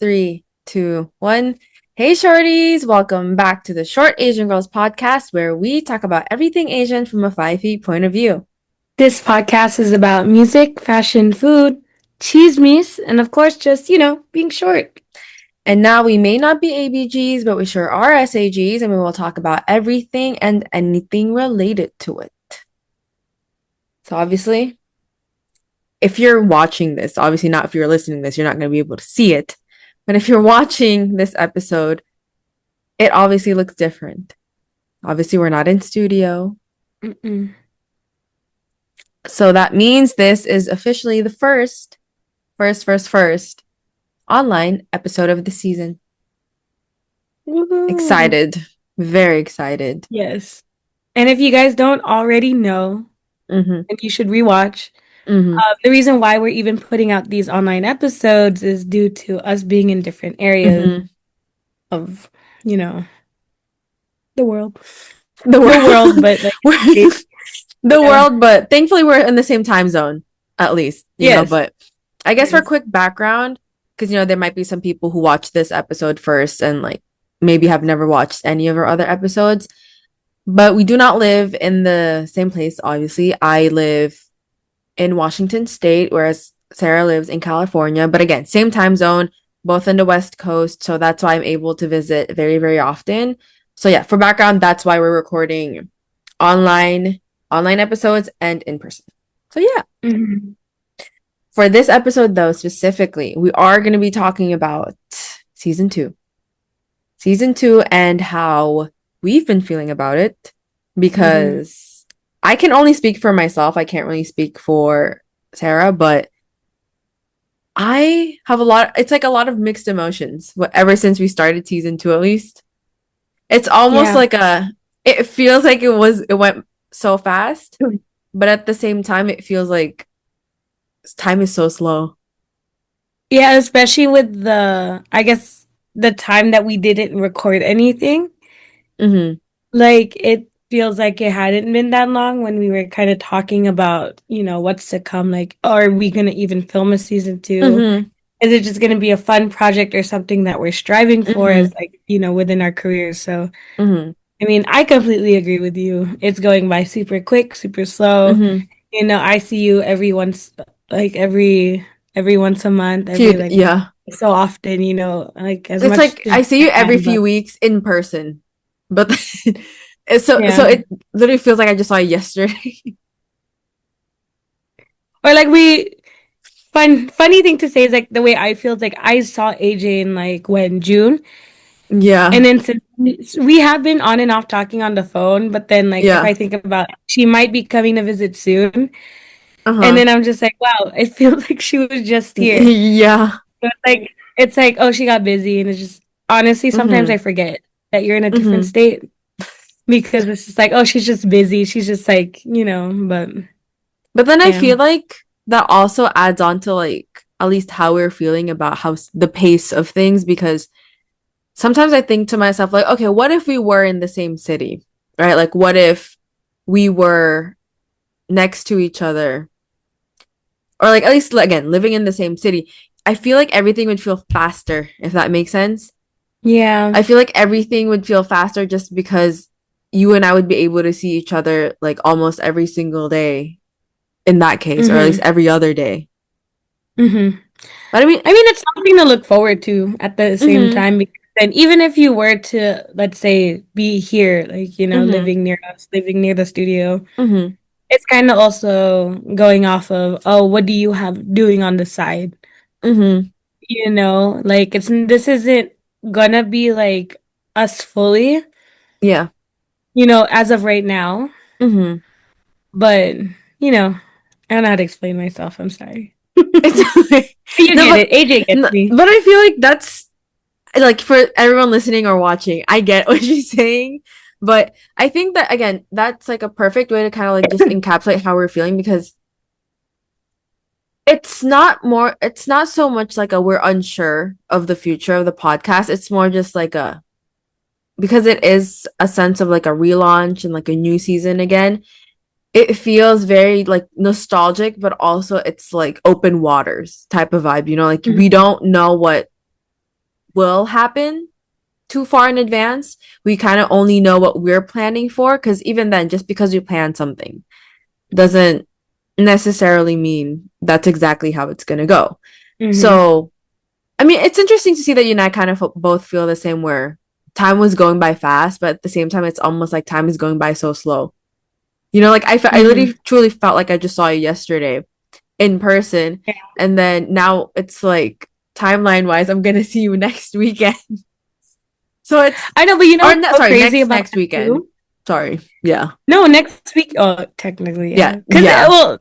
Three, two, one. Hey, Shorties! Welcome back to the Short Asian Girls podcast, where we talk about everything Asian from a 5 feet point of view. This podcast is about music, fashion, food, cheese me's, and of course, just, being short. And now we may not be ABGs, but we sure are SAGs, and we will talk about everything and anything related to it. So, obviously, if you're watching this, obviously not if you're listening to this, you're not going to be able to see it. But if you're watching this episode, it obviously looks different. Obviously, we're not in studio. So that means this is officially the first online episode of the season. Woo-hoo. Excited. Very excited. Yes. And if you guys don't already know, and you should rewatch, the reason why we're even putting out these online episodes is due to us being in different areas of, the world. The world, but the world, but thankfully we're in the same time zone, at least. You know, but I guess for quick background, because there might be some people who watch this episode first and like maybe have never watched any of our other episodes. But we do not live in the same place, obviously. I live in Washington State, whereas Sarah lives in California. But again, same time zone, both in the West Coast. So that's why I'm able to visit very, very often. So yeah, for background, that's why we're recording online episodes and in person. So yeah. For this episode, though, specifically, we are going to be talking about season two and how we've been feeling about it, because I can only speak for myself. I can't really speak for Sarah, but I have a lot of mixed emotions ever since we started season two, at least. It's almost like it feels like it went so fast, but at the same time, it feels like time is so slow. Yeah, especially with the time that we didn't record anything. Like, it feels like it hadn't been that long when we were kind of talking about, what's to come. Like, are we going to even film a season two? Is it just going to be a fun project or something that we're striving for as, like, within our careers? So, I mean, I completely agree with you. It's going by super quick, super slow. I see you every once a month, so often, like as it's much like I see you every few weeks in person, but so it literally feels like I just saw you yesterday. Or like funny thing to say is like the way I feel is like I saw AJ in like June. Yeah. And then since we have been on and off talking on the phone, but then like if I think about she might be coming to visit soon. And then I'm just like, wow, it feels like she was just here. Yeah. So it's like, oh, she got busy, and it's just honestly sometimes I forget that you're in a different state because it's just like, oh, she's just busy. She's just like, but then I feel like that also adds on to like at least how we're feeling about how the pace of things, because sometimes I think to myself like, okay, what if we were in the same city, right? Like, what if we were next to each other, or like at least again living in the same city? I feel like everything would feel faster, if that makes sense. Yeah. I feel like everything would feel faster just because you and I would be able to see each other like almost every single day in that case, or at least every other day. But I mean, it's something to look forward to at the same time, because then even if you were to, let's say, be here, like, living near us, living near the studio, it's kind of also going off of, oh, what do you have doing on the side? Like this isn't gonna be like us fully. Yeah. As of right now. But, I don't know how to explain myself. I'm sorry. You get it. AJ gets me. But I feel like that's like for everyone listening or watching, I get what you're saying. But I think that again, that's like a perfect way to kind of like just encapsulate how we're feeling, because it's not so much like we're unsure of the future of the podcast. It's more just like because it is a sense of like a relaunch and like a new season again. It feels very like nostalgic, but also it's like open waters type of vibe, like we don't know what will happen too far in advance. We kind of only know what we're planning for, because even then, just because we plan something doesn't necessarily mean that's exactly how it's going to go. Mm-hmm. So, I mean, it's interesting to see that you and I kind of both feel the same, where time was going by fast, but at the same time, it's almost like time is going by so slow. You know, like I Mm-hmm. literally truly felt like I just saw you yesterday in person. Yeah. And then now it's like timeline wise, I'm going to see you next weekend. So it's, I know, but you know or what's so sorry, crazy about next that weekend. too? Sorry. Yeah. No, next week. Oh, technically, Yeah. yeah. Because Yeah. well,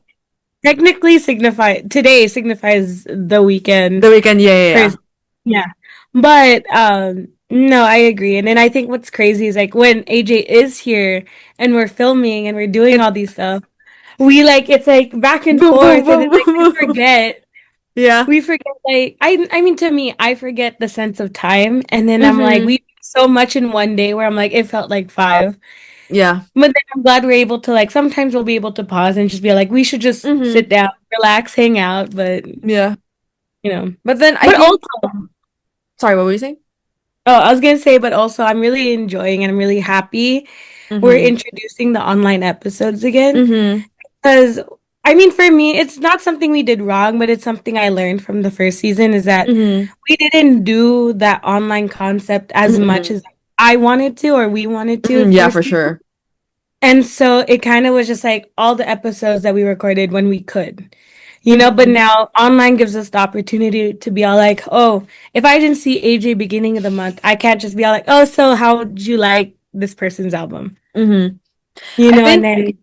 technically today signifies the weekend The weekend. Yeah. Yeah. per Yeah. yeah. But no, I agree. And then I think what's crazy is like when AJ is here and we're filming and we're doing It all these stuff, we like it's like back and boom, boom, forth and boom, then like boom, boom. Yeah. we forget like I mean to me, I forget the sense of time and then I'm like Mm-hmm. we did so much in one day where I'm like it felt like five. Yeah. But then I'm glad we're able to like sometimes we'll be able to pause and just be like, we should just Mm-hmm. sit down, relax, hang out, but Yeah. you know. But then I But think, also, sorry, what were you saying? oh, I was gonna say, but also I'm really enjoying and I'm really happy we're Mm-hmm. introducing the online episodes again. Mm-hmm. Because I mean for me, it's not something we did wrong, but it's something I learned from the first season is that Mm-hmm. we didn't do that online concept as much Mm-hmm. as I wanted to or we wanted to Mm-hmm. the Yeah, first for season. sure. And so it kind of was just like all the episodes that we recorded when we could, but Mm-hmm. now online gives us the opportunity to be all like, oh, if I didn't see AJ beginning of the month, I can't just be all like, oh, so how would you like this person's album? Mm-hmm. You I know, and think then,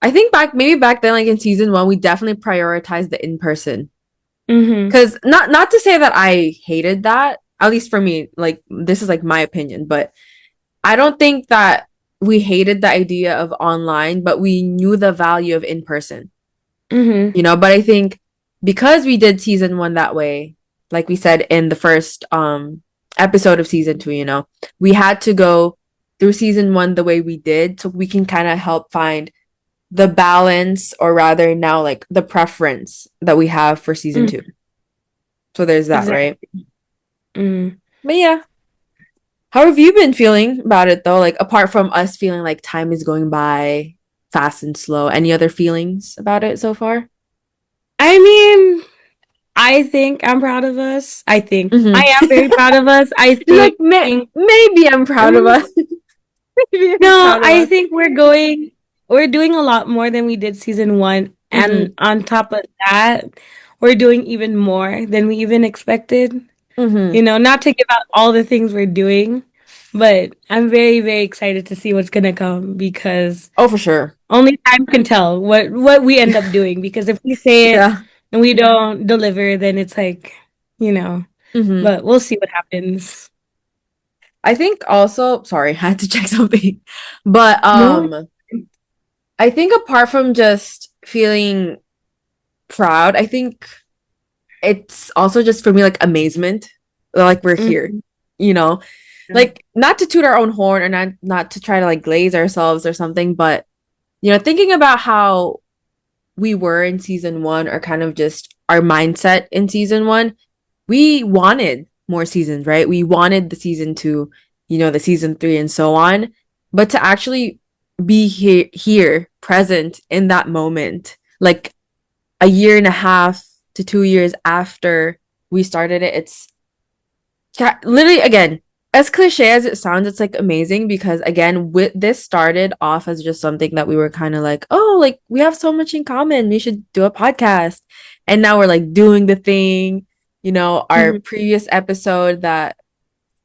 I think maybe back then, like in season one, we definitely prioritized the in person. mm-hmm, Because not to say that I hated that, at least for me, like this is like my opinion, but I don't think that we hated the idea of online, but we knew the value of in person. mm-hmm, But I think because we did season one that way, like we said in the first episode of season two, we had to go through season one the way we did, so we can kind of help find the balance, or rather now like the preference that we have for season two. mm-hmm, So there's that, right? exactly. Mm. But yeah. How have you been feeling about it though? Like apart from us feeling like time is going by fast and slow, any other feelings about it so far? I mean, I think I'm proud of us. I think I Mm-hmm. am very proud of us. I You're like, think maybe I'm proud of mm, us. Maybe I'm no, proud of I us. think we're doing a lot more than we did season one. Mm-hmm. And on top of that, we're doing even more than we even expected. Mm-hmm. Not to give out all the things we're doing, but I'm very, very excited to see what's gonna come because Oh, for sure. only time can tell what we end up doing. Because if we say it Yeah. and we don't deliver, then it's like, you know, Mm-hmm. but we'll see what happens. I think also, sorry, I had to check something. But No. I think apart from just feeling proud, I think it's also just for me like amazement. Like we're here, Mhm. you know? Like not to toot our own horn, or not to try to like glaze ourselves or something, but thinking about how we were in season one, or kind of just our mindset in season one, we wanted more seasons, right? We wanted the season two, the season three, and so on. But to actually be here, present in that moment, like a year and a half to 2 years after we started it, it's literally, again, as cliche as it sounds, it's like amazing, because again, this started off as just something that we were kind of like, oh, like we have so much in common, we should do a podcast. And now we're like doing the thing. Our Mhm. previous episode, that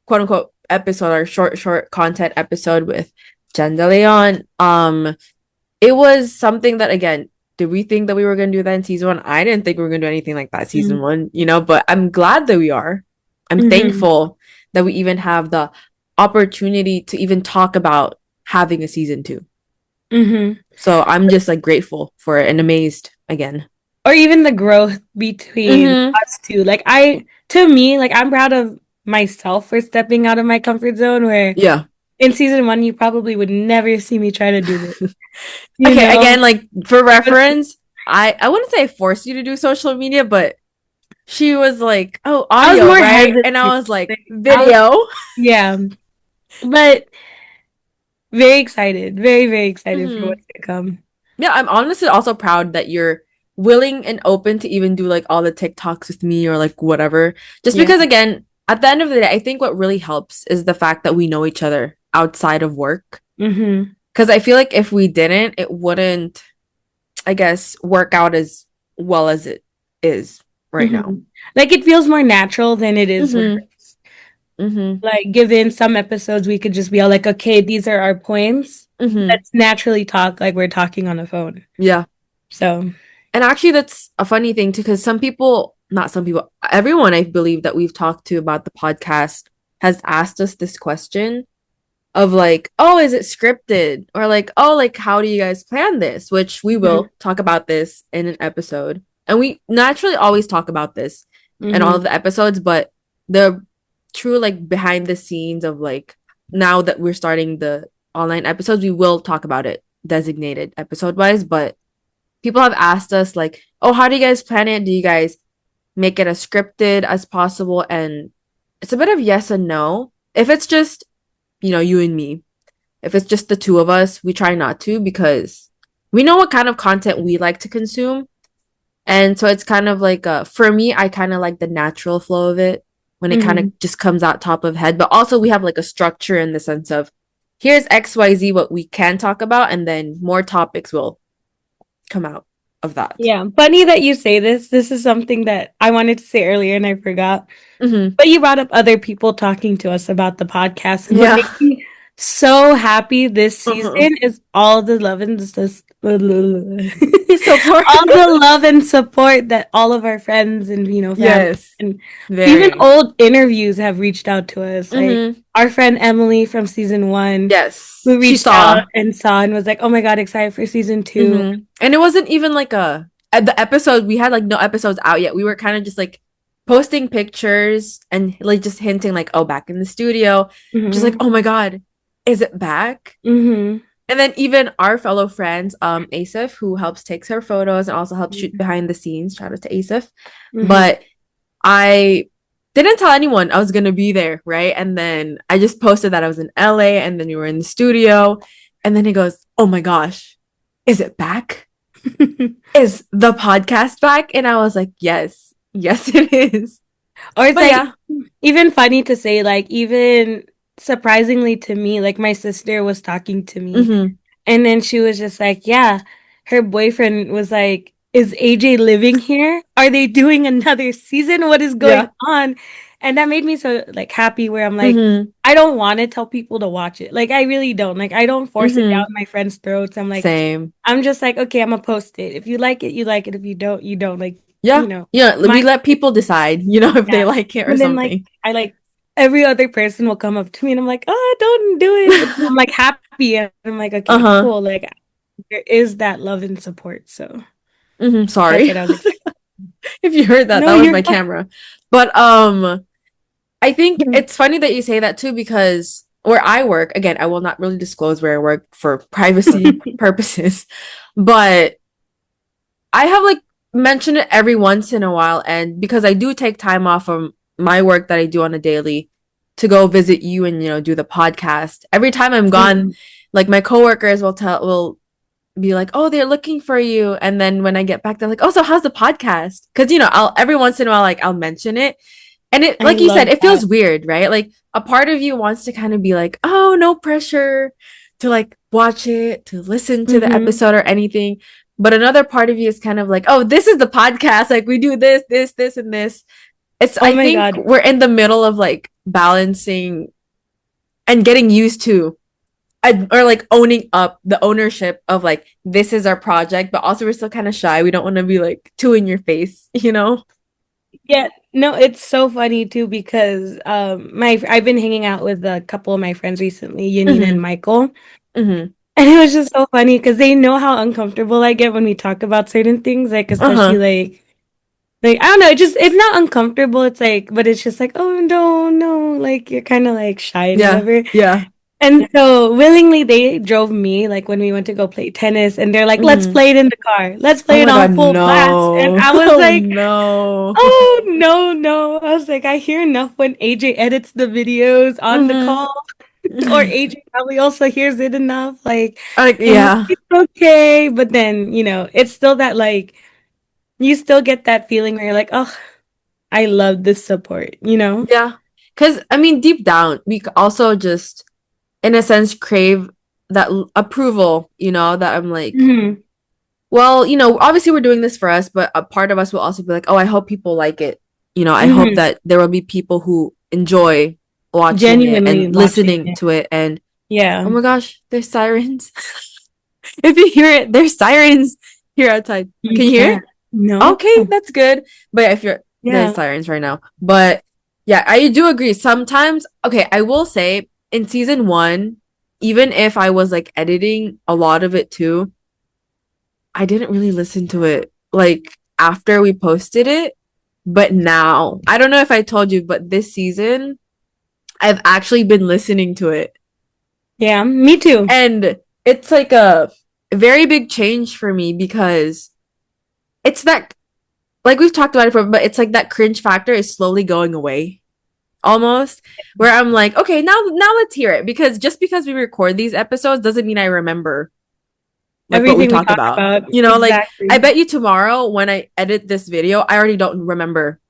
quote unquote episode, our short content episode with Jen De Leon, it was something that, again, did we think that we were going to do that in season one? I didn't think we were going to do anything like that season Mhm. one, but I'm glad that we are. I'm Mhm. thankful that we even have the opportunity to even talk about having a season two. Mhm. So I'm just like grateful for it and amazed again. Or even the growth between Mm-hmm. us two. Like to me, like I'm proud of myself for stepping out of my comfort zone where Yeah. in season one you probably would never see me try to do this. You Okay, know? again, like for reference, I wouldn't say I forced you to do social media, but she was like, "Oh, I was audio, more right?" hesitant. And I was like, I was, "Video." yeah, but very excited, very, very excited for Hmm. what's to come. Yeah, I'm honestly also proud that you're willing and open to even do like all the TikToks with me or like whatever. Just Yeah. because again, at the end of the day, I think what really helps is the fact that we know each other outside of work. Mm-hmm. Because I feel like if we didn't, it wouldn't, I guess, work out as well as it is right now. Mm-hmm. Like it feels more natural than it is Mm-hmm. rehearsed. Mm-hmm. Like given some episodes, we could just be all like, okay, these are our points. Mm-hmm. Let's naturally talk like we're talking on the phone. Yeah. So, And actually, that's a funny thing too, because some people, not some people, everyone I believe that we've talked to about the podcast has asked us this question of like, oh, is it scripted? Or like, oh, like, how do you guys plan this? Which we mm-hmm. will talk about this in an episode. And we naturally always talk about this in all Mm-hmm. of the episodes, but the true like behind the scenes of like now that we're starting the online episodes, we will talk about it designated episode wise. But people have asked us like, oh, how do you guys plan it? Do you guys make it as scripted as possible? And it's a bit of yes and no. If it's just, you and me, if it's just the two of us, we try not to because we know what kind of content we like to consume. And so it's kind of like for me, I kind of like the natural flow of it when it kind Mm-hmm. of just comes out top of head. But also we have like a structure in the sense of here's XYZ what we can talk about, and then more topics will come out of that. Yeah. Funny that you say this. This is something that I wanted to say earlier and I forgot. Mm-hmm. But you brought up other people talking to us about the podcast, and what Yeah. makes me so happy this Uh-huh. season is all the love and all Support. the love and support that all of our friends and family Yes. and even Very. old interviews have reached out to us. Like Mm-hmm. our friend Emily from season 1, Yes. who She reached out saw. and saw and was like, "Oh my god, excited for season 2." Mm-hmm. And it wasn't even like at the episode, we had like no episodes out yet. We were kind of just like posting pictures and like just hinting like, oh, back in the studio. Just like, Mm-hmm. oh my God, is it back? Mm-hmm. And then even our fellow friends, Asif, who helps takes her photos and also helps shoot behind the scenes. Shout out to Asif. Mm-hmm. But I didn't tell anyone I was gonna be there, right? And then I just posted that I was in LA and then we were in the studio. And then he goes, oh my gosh, is it back? Is the podcast back? And I was like, yes, yes, it is. Or it's But like yeah. even funny to say, like, even surprisingly to me, like my sister was talking to me Mm-hmm. and then she was just like, yeah, her boyfriend was like, is AJ living here? Are they doing another season? What is going Yeah. on? And that made me so like happy where I'm like, Mm-hmm. I don't want to tell people to watch it. Like I really don't. Like I don't force it down Mm-hmm. my friends' throats. Same. I'm just like, okay, I'm gonna post it. If you like it, you like it. If you don't, you don't. Like, Yeah. Yeah. We my let people decide, if they yeah. like it or And then like something. I like every other person will come up to me and I'm like, oh, don't do it. But I'm like happy and I'm like, okay, Uh-huh. cool. Like there is that love and support. So Mm-hmm. that's Sorry. what I was excited. If you heard that, No, that was you're my fine. camera. But I think it's funny that you say that too because where I work, again, I will not really disclose where I work for privacy purposes, but I have like mentioned it every once in a while, and because I do take time off from my work that I do on a daily to go visit you and do the podcast. Every time I'm gone, Mhm. like my coworkers will be like, "Oh, they're looking for you," and then when I get back, they're like, "Oh, so how's the podcast?" Because I'll every once in a while like I'll mention it, and it I like you love said, it that. feels weird, right? Like a part of you wants to kind of be like, "Oh, no pressure to like watch it, to listen to the Hmm. episode or anything." But another part of you is kind of like, "Oh, this is the podcast. Like we do this, and this." It's Oh I my think God. we're in the middle of like balancing and getting used to or like owning up the ownership of like this is our project, but also we're still kind of shy. We don't want to be like too in your face. Yeah, no, it's so funny too because my I've been hanging out with a couple of my friends recently, Yanina and Mm-hmm. Michael. Mm-hmm. And it was just so funny because they know how uncomfortable I get when we talk about certain things, like especially Uh-huh. like I don't know, it's not uncomfortable. It's like, but it's just like, oh no, no, like you're kind of like shy and Yeah. whatever. Yeah. And so willingly they drove me like when we went to go play tennis and they're like, let's Mm-hmm. play it in the car. Let's Oh play it my God, on full blast. And no. I was Oh like, no. oh no, no. I was like, I hear enough when AJ edits the videos on the Mm-hmm. call. Or AJ probably also hears it enough. Like, Like, I'm like, yeah. it's okay. But then, it's still that like you still get that feeling where you're like, oh, I love this support. Yeah. Because, I mean, deep down, we also just, in a sense, crave that approval, that I'm like, Hmm. well, obviously we're doing this for us, but a part of us will also be like, oh, I hope people like it. I hope Hmm. that there will be people who enjoy watching it Genuinely and watching listening it. to it. And oh Yeah. my gosh, there's sirens. If you hear it, there's sirens here outside. You Can you hear it? can't. No. Okay, that's good. But yeah, if you're there's Yeah. sirens right now. But yeah, I do agree. Sometimes, okay, I will say in season one, even if I was like editing a lot of it too, I didn't really listen to it like after we posted it. But now, I don't know if I told you, but this season, I've actually been listening to it. Yeah. Me too. And it's like a very big change for me because it's that, like we've talked about it before, but it's like that cringe factor is slowly going away almost. Where I'm like, okay, now let's hear it. Because just because we record these episodes doesn't mean I remember like what we Everything we talk talk about. about. Like I Exactly. bet you tomorrow when I edit this video, I already don't remember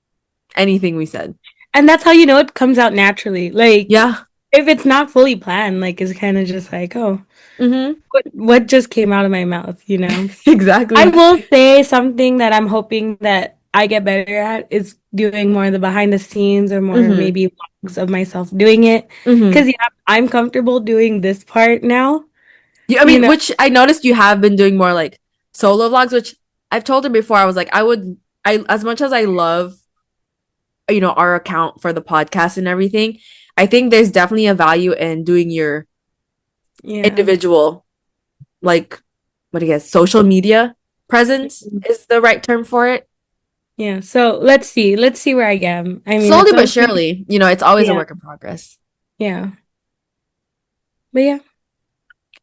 anything we said. And that's how you know it comes out naturally. Like Yeah. if it's not fully planned, like it's kind of just like, oh, Mm-hmm. what just came out of my mouth? I Exactly. will say something that I'm hoping that I get better at is doing more of the behind the scenes or more Mm-hmm. maybe vlogs of myself doing it. Mm-hmm. Because yeah, I'm comfortable doing this part now. Yeah, I You mean, know, which I noticed you have been doing more like solo vlogs, which I've told her before. I was like, I as much as I love, our account for the podcast and everything, I think there's definitely a value in doing your yeah. individual, like, what do you guess, social media presence is the right term for it. Yeah. So let's see. Let's see where I am. I mean, Slowly it's but only surely, it's always a yeah, work in progress. yeah. But yeah,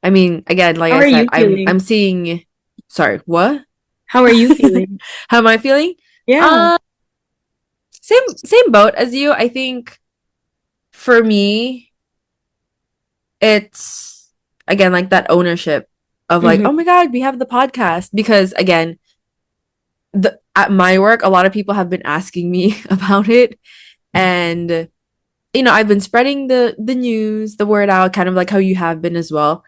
I mean, again, like how I are said, you I'm feeling? seeing. Sorry, what? How are you feeling? How am I feeling? Yeah. Uh, same boat as you. I think for me, it's again like that ownership of like, Hmm. oh my God, we have the podcast. Because again, at my work, a lot of people have been asking me about it. And I've been spreading the news, the word out, kind of like how you have been as well.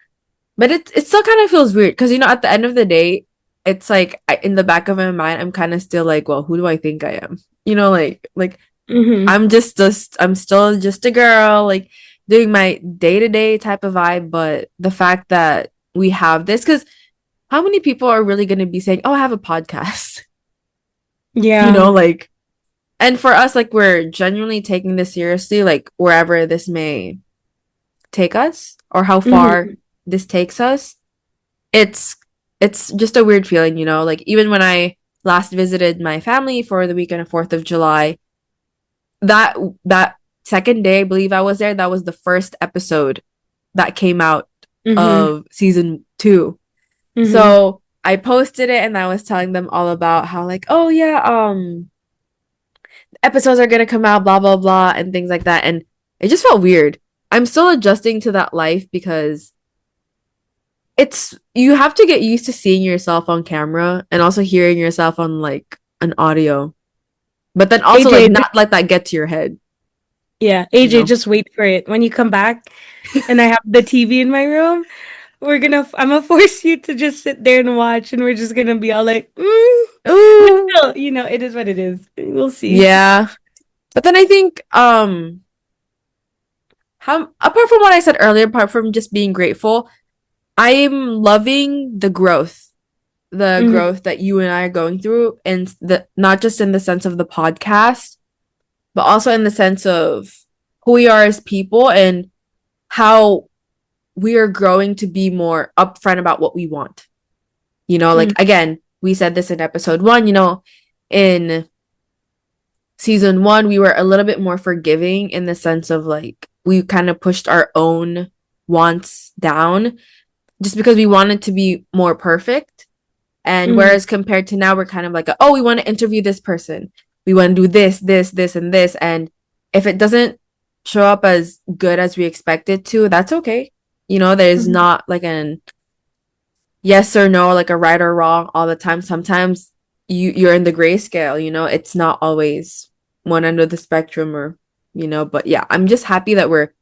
But it still kind of feels weird because at the end of the day, it's like in the back of my mind, I'm kind of still like, well, who do I think I am? Like Hmm. I'm still just a girl, like doing my day-to-day type of vibe. But the fact that we have this, because how many people are really going to be saying, oh, I have a podcast? Yeah. Like, and for us, like, we're genuinely taking this seriously, like, wherever this may take us or how far Hmm. this takes us. It's just a weird feeling, like, even when I last visited my family for the weekend of 4th of July, that second day, I believe I was there, that was the first episode that came out Hmm. of season 2. Hmm. So I posted it and I was telling them all about how, like, oh yeah, episodes are gonna come out, blah blah blah, and things like that. And it just felt weird. I'm still adjusting to that life because you have to get used to seeing yourself on camera and also hearing yourself on like an audio. But then also like AJ, not let that get to your head, yeah, you AJ, know. just wait for it. When you come back and I have the TV in my room, I'm gonna force you to just sit there and watch, and we're just gonna be all like, but Ooh. still, it is what it is. We'll see. Yeah. But then I think how apart from what I said earlier, apart from just being grateful, I'm loving the Hmm. growth that you and I are going through, and the not just in the sense of the podcast, but also in the sense of who we are as people and how we are growing to be more upfront about what we want. Like again, we said this in episode 1, in season 1, we were a little bit more forgiving in the sense of like we kind of pushed our own wants down just because we want it to be more perfect. And Mm-hmm. whereas compared to now, we're kind of like, oh, we want to interview this person. We want to do this, and this. And if it doesn't show up as good as we expect it to, that's okay. There's Mm-hmm. not like an yes or no, like a right or wrong all the time. Sometimes you're in the grayscale, it's not always one end of the spectrum but yeah, I'm just happy that we're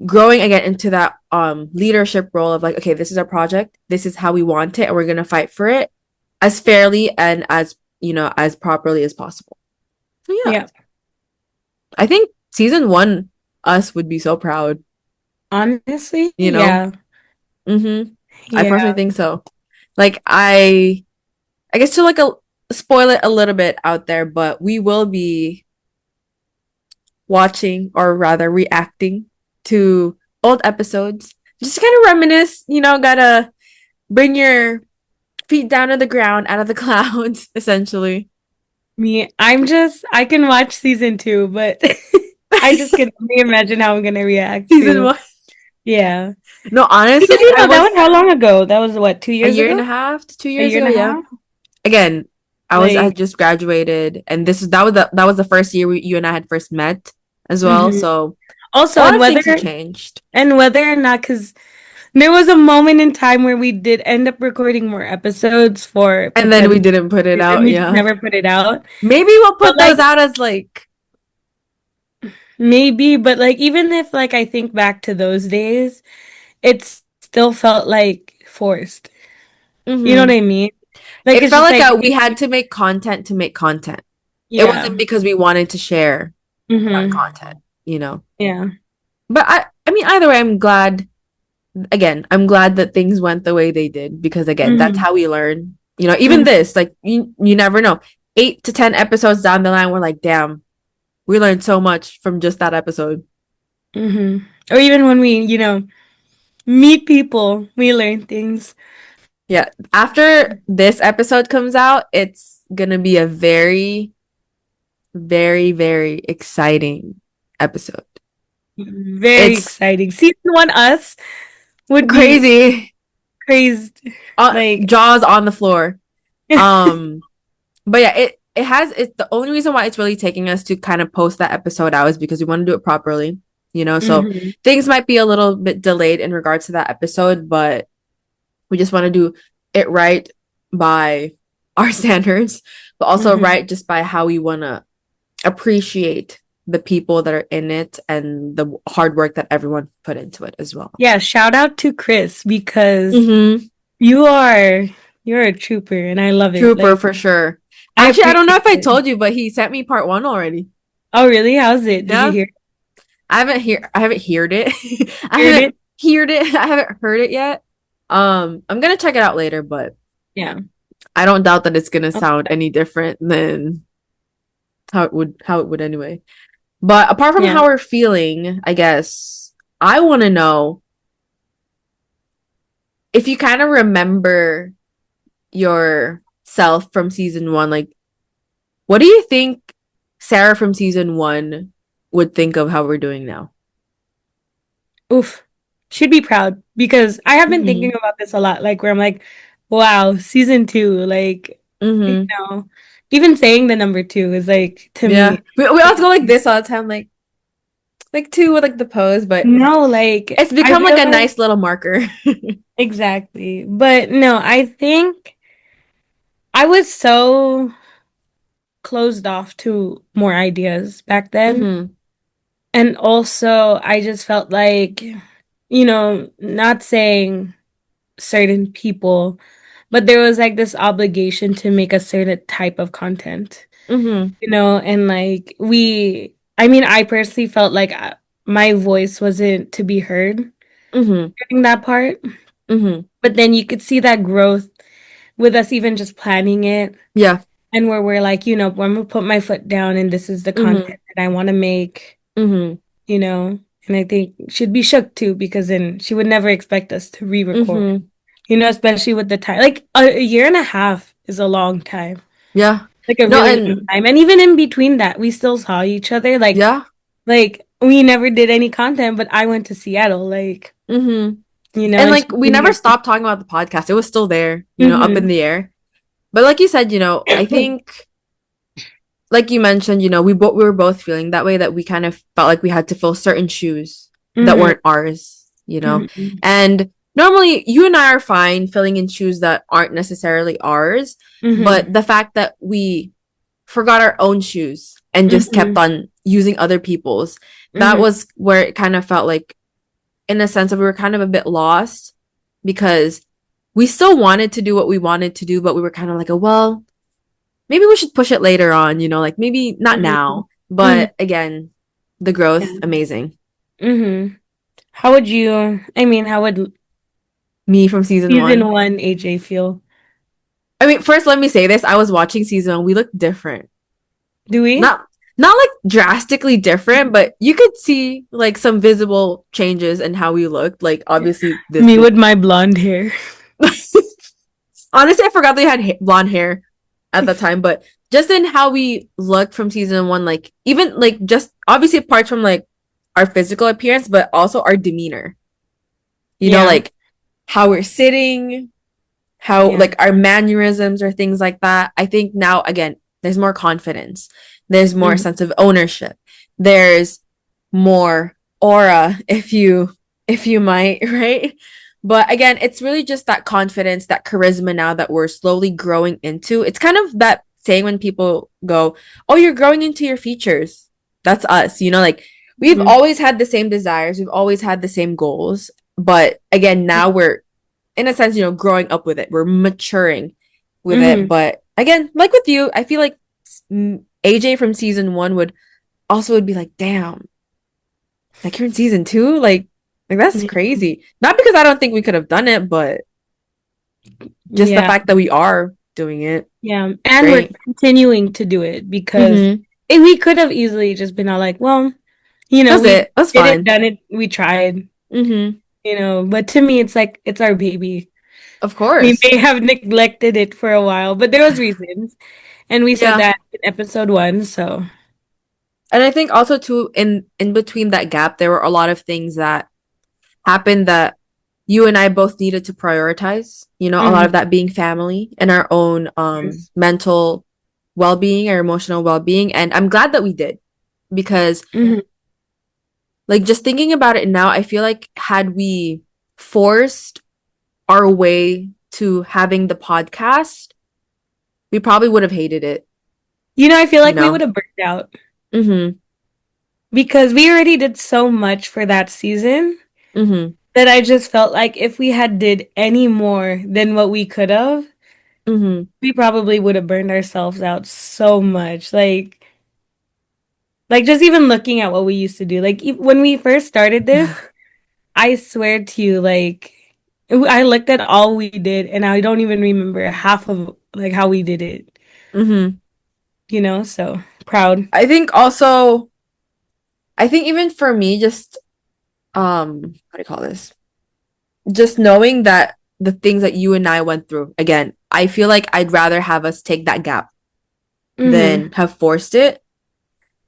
growing again into that leadership role of like, okay, this is our project, this is how we want it, and we're gonna fight for it as fairly and as properly as possible. So yeah, Yeah. I think season one us would be so proud, Honestly, you know. yeah. I personally Yeah. think so. Like I guess to like spoil it a little bit out there, but we will be watching or rather reacting to old episodes. Just kind of reminisce, gotta bring your feet down to the ground, out of the clouds, essentially. I can watch season two, but I just can only imagine how I'm gonna react Season to. one. Yeah. No, honestly, Because you I know, that was was how long ago? That was what, two a years year and ago? a half to two A years year ago, and a yeah. half? Again, I Like, just graduated, and that was the first year you and I had first met as well. mhm. So a Also, lot of things have changed. and whether or not, because there was a moment in time where we did end up recording more episodes for And then we potential didn't put it and out, we just yeah. never put it out. Maybe we'll But put those like out as like maybe, but like even if like I think back to those days, it still felt like forced. You know what mm-hmm. I mean? Like It it's felt just like like we had to make content to make content. It yeah. wasn't because we wanted to share that Mm-hmm. content. Yeah. But I mean, either way, I'm glad that things went the way they did because again, that's Mm-hmm. how we learn. Even Mm-hmm. this, like you never know. 8 to 10 episodes down the line, we're like, damn, we learned so much from just that episode. Mm-hmm. Or even when we, meet people, we learn things. Yeah. After this episode comes out, it's gonna be a very, very, very exciting episode. Very It's exciting. Season one us would be crazy. crazed. Like Jaws on the floor. Um, but yeah, it's the only reason why it's really taking us to kind of post that episode out is because we want to do it properly. So mm-hmm. things might be a little bit delayed in regards to that episode, but we just want to do it right by our standards, but also Mm-hmm. right just by how we want to appreciate the people that are in it and the hard work that everyone put into it as well. Yeah, shout out to Chris because Mm-hmm. you are you're a trooper and I love it. Trooper Like for sure. I Actually, I don't know appreciate if I it. told you, but he sent me part one already. Oh really? How's it? Did you Yeah. hear I haven't heard it. I heard haven't it? heard it. I haven't heard it yet. I'm gonna check it out later, but Yeah. I don't doubt that it's gonna Oh, sound any different than how it would anyway. But apart from yeah. how we're feeling, I guess I want to know if you kind of remember yourself from season one. Like, what do you think Sarah from season one would think of how we're doing now? Oof. Should be proud because I have been thinking Mm-hmm. about this a lot. Like where I'm like, wow, season two, like Mm-hmm. know, even saying the number two is like to Yeah. me, We also go like this all the time, like two with like the pose, but no, like it's I become like feel a like nice little marker. exactly. But no, I think I was so closed off to more ideas back then. Mm-hmm. And also, I just felt like, not saying certain people, but there was like this obligation to make a certain type of content, Mm-hmm. and like I mean, I personally felt like my voice wasn't to be heard Mm-hmm. during that part. Mm-hmm. But then you could see that growth with us even just planning it Yeah. and where we're like, I'm gonna put my foot down and this is the Mm-hmm. content that I want to make, Mm-hmm. you know. And I think she'd be shook too because then she would never expect us to re-record, Mm-hmm. especially with the time. Like a year and a half is a long time. Yeah. Like a No, really long and time. And even in between that, we still saw each other. Like yeah. Like we never did any content, but I went to Seattle, like, Mm-hmm. And and like she's we been never here. stopped talking about the podcast. It was still there, up in Mm-hmm. the air. But like you said, I think like you mentioned, we were both feeling that way, that we kind of felt like we had to fill certain shoes that Mm-hmm. weren't ours. Mm-hmm. And normally you and I are fine filling in shoes that aren't necessarily ours, Mm-hmm. but the fact that we forgot our own shoes and just kept Mm-hmm. on using other people's, that Mm-hmm. was where it kind of felt like, in a sense of, we were kind of a bit lost, because we still wanted to do what we wanted to do, but we were kind of like, oh, well, maybe we should push it later on, like maybe not Mm-hmm. now. Mm-hmm. But again, the Yeah. growth, amazing. Mm-hmm. How would you, I mean, how would Me from season season one. one AJ feel? I mean, first, let me say this. I was watching season one. We looked different. Do we? Not like drastically different, but you could see like some visible changes in how we looked. Like obviously this Me with my blonde hair. honestly, I forgot they had blonde hair at the time, but just in how we looked from season one, like even like just obviously apart from like our physical appearance, but also our demeanor. Yeah. Like how we're sitting, how Yeah. like our mannerisms or things like that. I think now again, there's more confidence. There's more Mm-hmm. sense of ownership. There's more aura, if you might, right? But again, it's really just that confidence, that charisma now that we're slowly growing into. It's kind of that saying when people go, "Oh, you're growing into your features." That's us, like we've Mm-hmm. always had the same desires, we've always had the same goals, but again, now we're in a sense, growing up with it. We're maturing with it. Mm-hmm. But again, like with you, I feel like AJ from season one would be like, damn, like you're in season two? Like that's crazy. Not because I don't think we could have done it, but just the Yeah. fact that we are doing it. Yeah. It's And we're great. continuing to do it because Mm-hmm. we could have easily just been all like, well, That's we it. That's did it, fine. done it, we tried, Mm-hmm. but to me, it's like, it's our baby. Of We course. may have neglected it for a while, but there was reasons. And we said Yeah. that in episode one, so. And I think also too, in between that gap, there were a lot of things that happened that you and I both needed to prioritize, a lot of Mhm. that being family and our own Yes. mental well-being, our emotional well-being. And I'm glad that we did, because Mhm. like just thinking about it now, I feel like had we forced our way to having the podcast, we probably would have hated it, I feel you like we would know? have burnt out Mm-hmm. because we already did so much for that season Mm-hmm. that I just felt like if we had did any more than what we could have, Mm-hmm. we probably would have burned ourselves out so much. Like just even looking at what we used to do. Like when we first started this, I swear to you, like I looked at all we did and I don't even remember half of like how we did it. Mm-hmm. So proud. I think also, I think even for me, just how do you call this? Just knowing that the things that you and I went through, again, I feel like I'd rather have us take that gap Mm-hmm. than have forced it.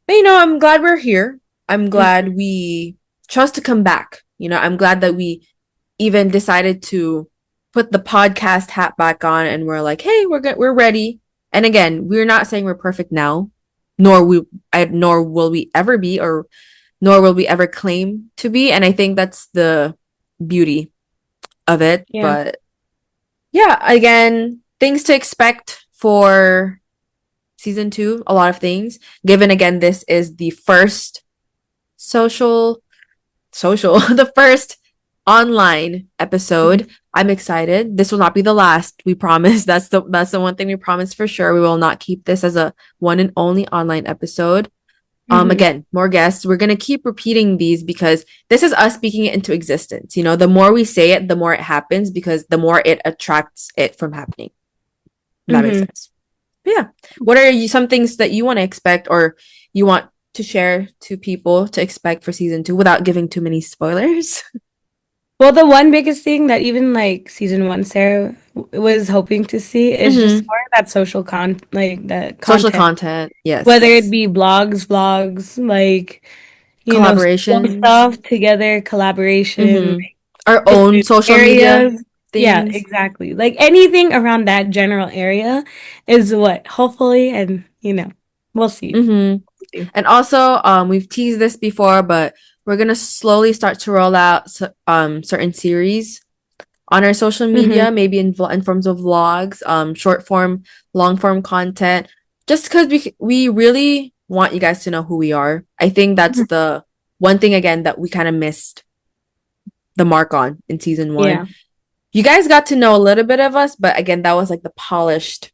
But I'm glad we're here. I'm glad we chose to come back. I'm glad that we even decided to put the podcast hat back on, and we're like, hey, we're ready. And again, we're not saying we're perfect now, nor will we ever be, or nor will we ever claim to be. And I think that's the beauty of it. Yeah. But yeah, again, things to expect for season two, a lot of things. Given again, this is the first social, the first online episode. I'm excited. This will not be the last. We promise. That's the one thing we promise for sure. We will not keep this as a one and only online episode. Mm-hmm. Again, more guests. We're gonna keep repeating these because this is us speaking it into existence. The more we say it, the more it happens, because the more it attracts it from happening. That makes Mm-hmm. sense. But yeah. What are some things that you want to expect, or you want to share to people to expect for season two without giving too many spoilers? Well, the one biggest thing that even like season one Sarah was hoping to see is just Mm-hmm. more of that social like that Social content, content. whether it Yes. be blogs, vlogs, like School Collaborations. stuff together, collaboration, Mm-hmm. Our own different social media areas. Yeah, things. exactly. Like anything around that general area is what hopefully, and we'll see. Mm-hmm. And also, we've teased this before, but we're gonna slowly start to roll out certain series on our social Mm-hmm. media, maybe in forms of vlogs, short form, long form content, just because we really want you guys to know who we are. I think that's the one thing again that we kind of missed the mark on in season one. Yeah. You guys got to know a little bit of us, but again, that was like the polished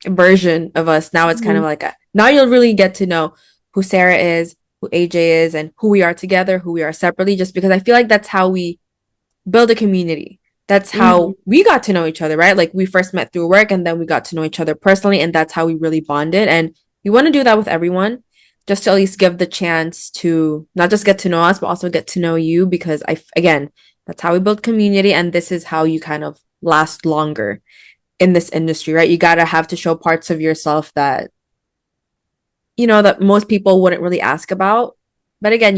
version of us. Now it's kind of Mhm. like now you'll really get to know who Sarah is, who AJ is, and who we are together, who we are separately, just because I feel like that's how we build a community. That's Mhm. how we got to know each other, right? Like we first met through work and then we got to know each other personally, and that's how we really bonded. And we want to do that with everyone, just to at least give the chance to not just get to know us, but also get to know you, because again, that's how we build community, and this is how you kind of last longer in this industry, right? You gotta have to show parts of yourself that that most people wouldn't really ask about. But again,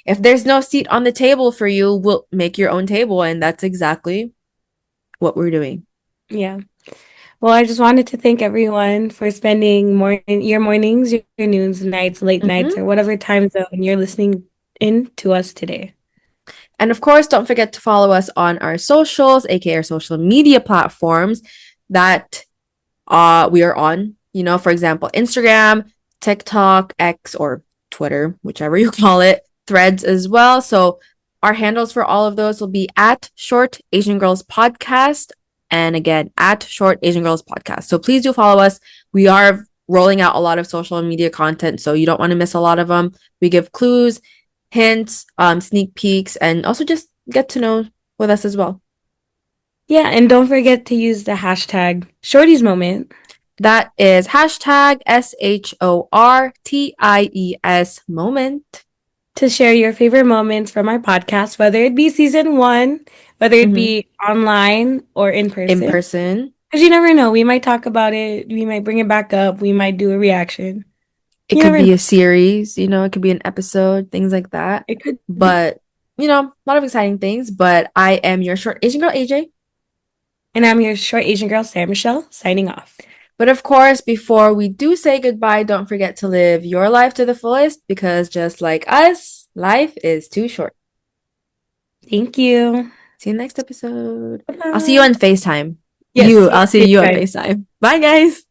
if there's no seat on the table for you, we'll make your own table. And that's exactly what we're doing. Yeah. Well, I just wanted to thank everyone for spending your mornings, your noons, nights, late nights, Mm-hmm. or whatever time zone you're listening in to us today. And of course, don't forget to follow us on our socials, aka our social media platforms that we are on. For example, Instagram, TikTok, X, or Twitter, whichever you call it, Threads as well. So our handles for all of those will be at Short Asian Girls Podcast, and again at Short Asian Girls Podcast. So please do follow us. We are rolling out a lot of social media content, so you don't want to miss a lot of them. We give clues, hints, sneak peeks, and also just get to know with us as well. Yeah, and don't forget to use the hashtag Shorties Moment That is hashtag SHORTIES moment. to share your favorite moments from our podcast, whether it be season one, whether it Mm-hmm. be online or in In person. person. Because you never know. We might talk about it. We might bring it back up. We might do a reaction. It You could never know. be a series, it could be an episode, things like that. It could be. But, a lot of exciting things. But I am your short Asian girl, AJ. And I'm your short Asian girl, Sarah Michelle, signing off. But of course, before we do say goodbye, don't forget to live your life to the fullest, because just like us, life is too short. Thank you. See you next episode. I'll see you Bye-bye. on FaceTime. Yes, see I'll see you you on next time. FaceTime. Bye, guys.